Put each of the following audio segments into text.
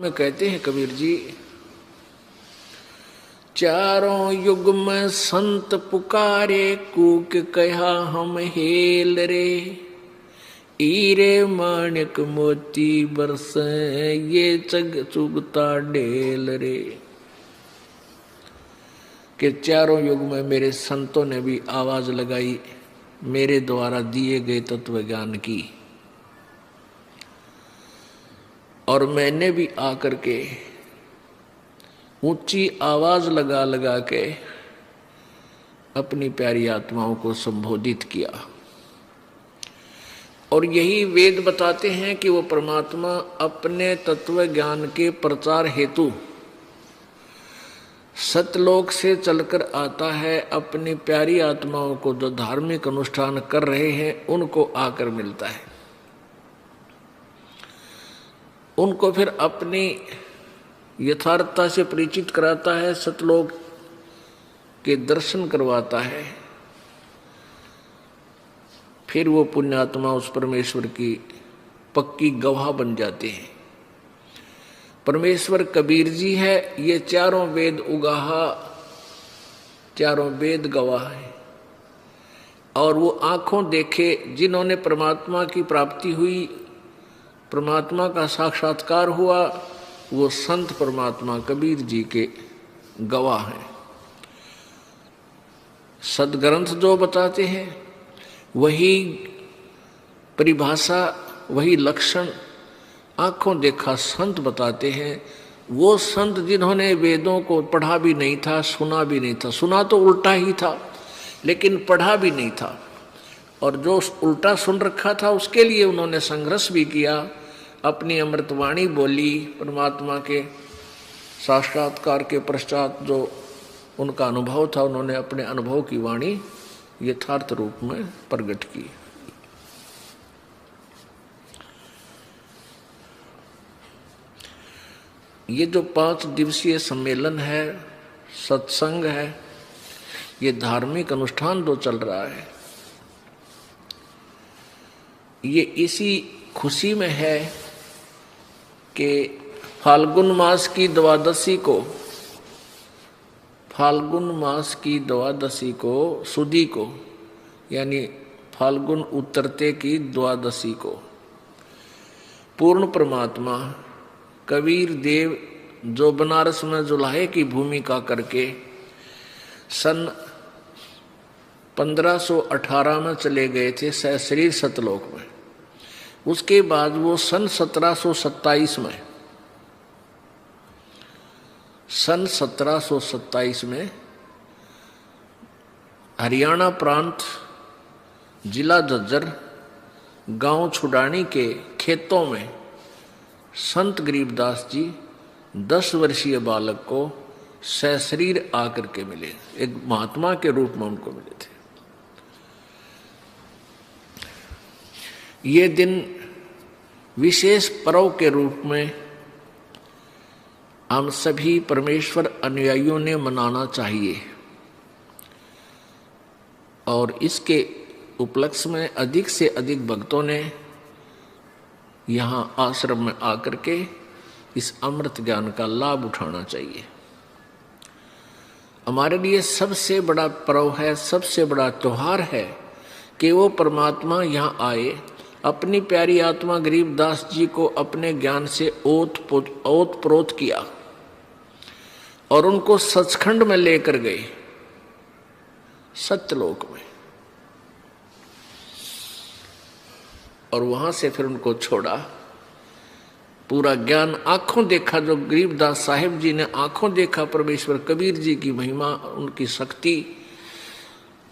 में कहते हैं कबीर जी, चारों युग में संत पुकारे, कूक कहा हम हेल रे। हीरे माणिक मोती बरसे, ये जग चुगता ढेल रे। कि चारों युग में मेरे संतों ने भी आवाज लगाई मेरे द्वारा दिए गए तत्व ज्ञान की, और मैंने भी आकर के ऊंची आवाज लगा लगा के अपनी प्यारी आत्माओं को संबोधित किया। और यही वेद बताते हैं कि वो परमात्मा अपने तत्व ज्ञान के प्रचार हेतु सतलोक से चलकर आता है। अपनी प्यारी आत्माओं को जो धार्मिक अनुष्ठान कर रहे हैं उनको आकर मिलता है, उनको फिर अपनी यथार्थता से परिचित कराता है, सतलोक के दर्शन करवाता है। फिर वो पुण्यात्मा उस परमेश्वर की पक्की गवाह बन जाते हैं। परमेश्वर कबीर जी है, ये चारों वेद उगाहा, चारों वेद गवाह है। और वो आंखों देखे जिन्होंने परमात्मा की प्राप्ति हुई, परमात्मा का साक्षात्कार हुआ, वो संत परमात्मा कबीर जी के गवाह हैं। सदग्रंथ जो बताते हैं वही परिभाषा, वही लक्षण आंखों देखा संत बताते हैं। वो संत जिन्होंने वेदों को पढ़ा भी नहीं था, सुना भी नहीं था, सुना तो उल्टा ही था लेकिन पढ़ा भी नहीं था, और जो उल्टा सुन रखा था उसके लिए उन्होंने संघर्ष भी किया, अपनी अमृतवाणी बोली। परमात्मा के साक्षात्कार के पश्चात जो उनका अनुभव था, उन्होंने अपने अनुभव की वाणी यथार्थ रूप में प्रकट की। ये जो 5 दिवसीय सम्मेलन है, सत्संग है, ये धार्मिक अनुष्ठान जो चल रहा है, ये इसी खुशी में है कि फाल्गुन मास की द्वादशी को, फाल्गुन मास की द्वादशी को, सुदी को, यानी फाल्गुन उतरते की द्वादशी को, पूर्ण परमात्मा कबीर देव जो बनारस में जुलाहे की भूमिका करके सन 1518 में चले गए थे सहशरीर सतलोक में। उसके बाद वो सन 1727 में हरियाणा प्रांत, जिला झज्जर, गांव छुडानी के खेतों में संत गरीबदास जी 10 वर्षीय बालक को सहशरीर आकर के मिले, एक महात्मा के रूप में उनको मिले थे। ये दिन विशेष पर्व के रूप में हम सभी परमेश्वर अनुयायियों ने मनाना चाहिए, और इसके उपलक्ष्य में अधिक से अधिक भक्तों ने यहाँ आश्रम में आकर के इस अमृत ज्ञान का लाभ उठाना चाहिए। हमारे लिए सबसे बड़ा पर्व है, सबसे बड़ा त्योहार है कि वो परमात्मा यहाँ आए, अपनी प्यारी आत्मा गरीबदास जी को अपने ज्ञान से ओत-प्रोत किया और उनको सचखंड में लेकर गए, सत्यलोक में, और वहां से फिर उनको छोड़ा। पूरा ज्ञान आंखों देखा, जो गरीबदास साहिब जी ने आंखों देखा परमेश्वर कबीर जी की महिमा, उनकी शक्ति,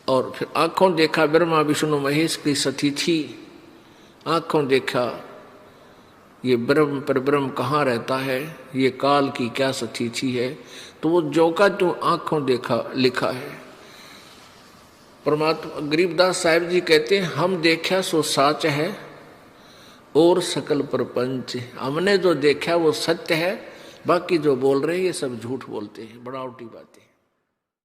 और फिर आंखों देखा ब्रह्मा विष्णु महेश की सतिथि, आंखों देखा ये ब्रह्म पर ब्रह्म कहाँ रहता है, ये काल की क्या सतिथि है। तो वो जो का जो आंखों देखा लिखा है। परमात्मा गरीबदास साहिब जी कहते हैं, हम देखा सो साच है और सकल प्रपंच, हमने जो देखा वो सत्य है, बाकी जो बोल रहे हैं ये सब झूठ बोलते हैं, बनावटी बातें।